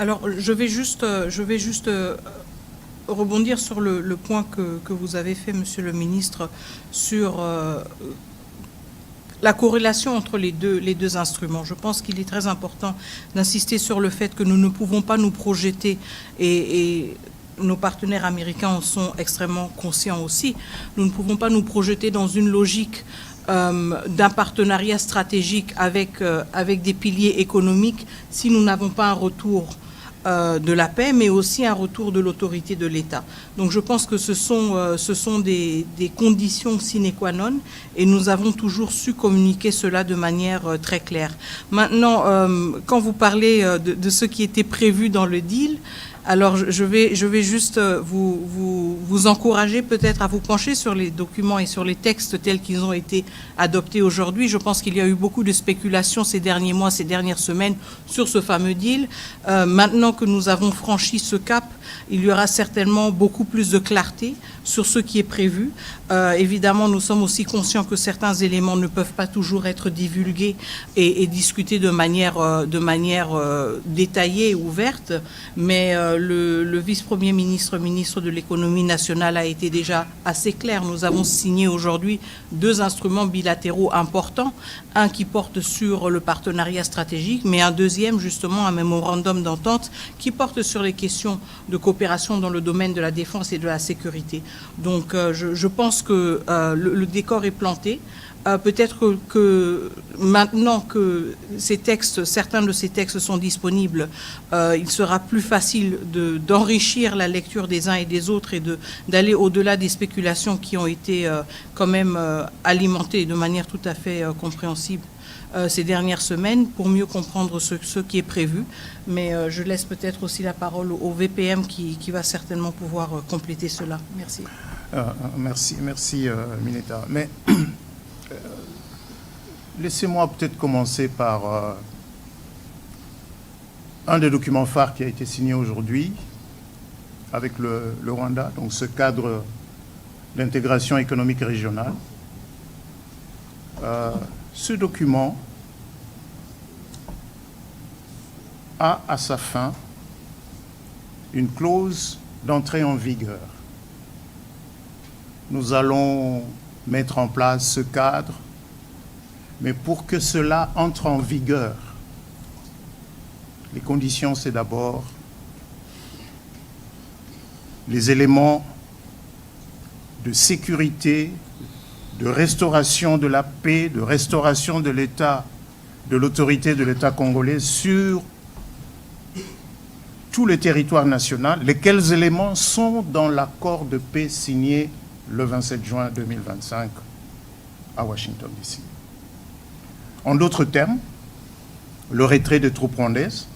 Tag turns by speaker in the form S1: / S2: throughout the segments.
S1: Alors, je vais juste rebondir sur le point que vous avez fait, Monsieur le ministre, sur la corrélation entre les deux instruments. Je pense qu'il est très important d'insister sur le fait que nous ne pouvons pas nous projeter et nos partenaires américains en sont extrêmement conscients aussi. Nous ne pouvons pas nous projeter dans une logique d'un partenariat stratégique avec des piliers économiques si nous n'avons pas un retour de la paix, mais aussi un retour de l'autorité de l'État. Donc je pense que ce sont des conditions sine qua non, et nous avons toujours su communiquer cela de manière très claire. Maintenant, quand vous parlez de ce qui était prévu dans le deal, alors je vais juste vous encourager peut-être à vous pencher sur les documents et sur les textes tels qu'ils ont été adoptés aujourd'hui. Je pense qu'il y a eu beaucoup de spéculations ces derniers mois, ces dernières semaines sur ce fameux deal. Maintenant que nous avons franchi ce cap, il y aura certainement beaucoup plus de clarté sur ce qui est prévu. Évidemment, nous sommes aussi conscients que certains éléments ne peuvent pas toujours être divulgués et discutés de manière détaillée et ouverte, mais le vice-premier ministre, ministre de l'économie nationale a été déjà assez clair. Nous avons signé aujourd'hui 2 instruments bilatéraux importants, un qui porte sur le partenariat stratégique, mais un deuxième, justement, un mémorandum d'entente qui porte sur les questions de coopération dans le domaine de la défense et de la sécurité. Donc je pense que le décor est planté. Peut-être que maintenant que certains de ces textes sont disponibles, il sera plus facile d'enrichir la lecture des uns et des autres et d'aller au-delà des spéculations qui ont été quand même alimentées de manière tout à fait compréhensible ces dernières semaines pour mieux comprendre ce qui est prévu. Mais je laisse peut-être aussi la parole au VPM qui va certainement pouvoir compléter cela. Merci.
S2: Merci, Mineta. Mais laissez-moi peut-être commencer par un des documents phares qui a été signé aujourd'hui avec le Rwanda, donc ce cadre d'intégration économique régionale. Ce document a à sa fin une clause d'entrée en vigueur. Nous allons mettre en place ce cadre, mais pour que cela entre en vigueur, les conditions, c'est d'abord les éléments de sécurité, de restauration de la paix, de restauration de l'État, de l'autorité de l'État congolais sur tout le territoire national, lesquels éléments sont dans l'accord de paix signé le 27 juin 2025 à Washington, D.C. En d'autres termes, le retrait des troupes rwandaises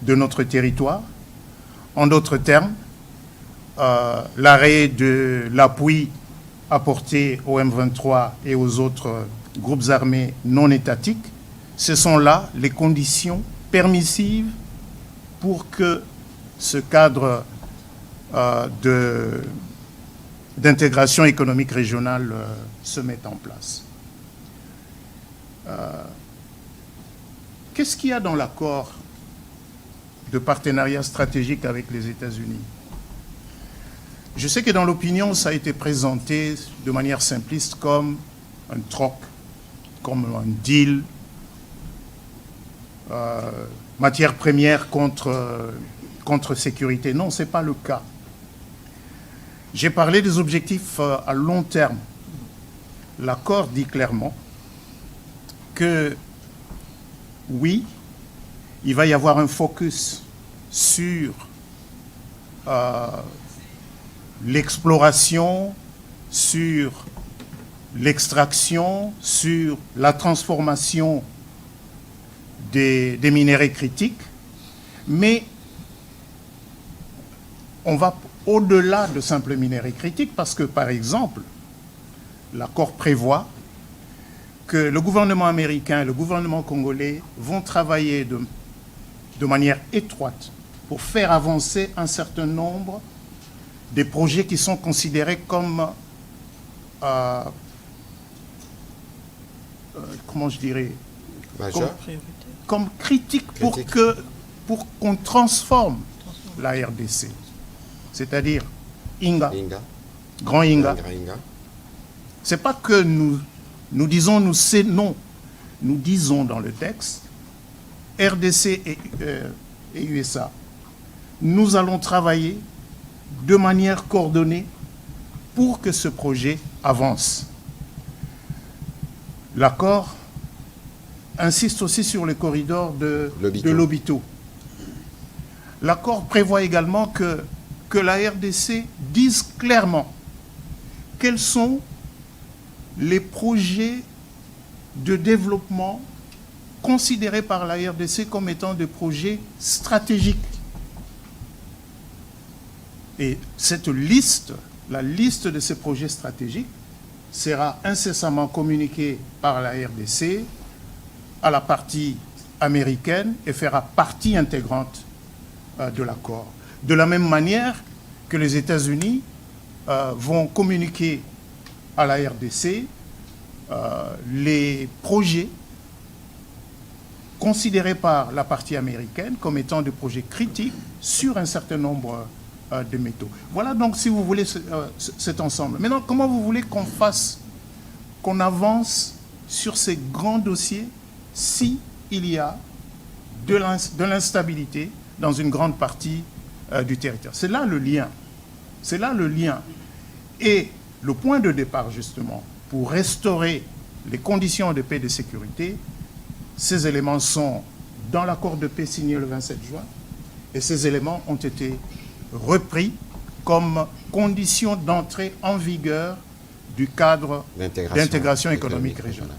S2: de notre territoire. En d'autres termes, l'arrêt de l'appui apporté au M23 et aux autres groupes armés non étatiques. Ce sont là les conditions permissives pour que ce cadre d'intégration économique régionale se mette en place. Qu'est-ce qu'il y a dans l'accord de partenariat stratégique avec les États-Unis? Je sais que dans l'opinion, ça a été présenté de manière simpliste comme un troc, comme un deal, matière première contre sécurité. Non, ce n'est pas le cas. J'ai parlé des objectifs à long terme. L'accord dit clairement que, oui, il va y avoir un focus sur l'exploration, sur l'extraction, sur la transformation des minéraux critiques, mais on va au-delà de simples minéraux critiques parce que, par exemple, l'accord prévoit que le gouvernement américain et le gouvernement congolais vont travailler de manière étroite pour faire avancer un certain nombre des projets qui sont considérés comme, comment je dirais,
S3: majeur,
S2: comme critiques pour qu'on transforme la RDC, c'est-à-dire Inga, Grand Inga. C'est pas que nous disons non. Nous disons dans le texte, RDC et USA, nous allons travailler de manière coordonnée pour que ce projet avance. L'accord insiste aussi sur les corridors de Lobito. L'accord prévoit également que la RDC dise clairement quels sont les projets de développement considérés par la RDC comme étant des projets stratégiques. Et cette liste, la liste de ces projets stratégiques, sera incessamment communiquée par la RDC à la partie américaine et fera partie intégrante de l'accord. De la même manière que les États-Unis vont communiquer à la RDC les projets considérés par la partie américaine comme étant des projets critiques sur un certain nombre de métaux. Voilà donc, si vous voulez, cet ensemble. Maintenant, comment vous voulez qu'on avance sur ces grands dossiers si il y a de l'instabilité dans une grande partie du territoire? C'est là le lien. C'est là le lien. Et le point de départ, justement, pour restaurer les conditions de paix et de sécurité, ces éléments sont dans l'accord de paix signé le 27 juin, et ces éléments ont été repris comme condition d'entrée en vigueur du cadre d'intégration économique régionale.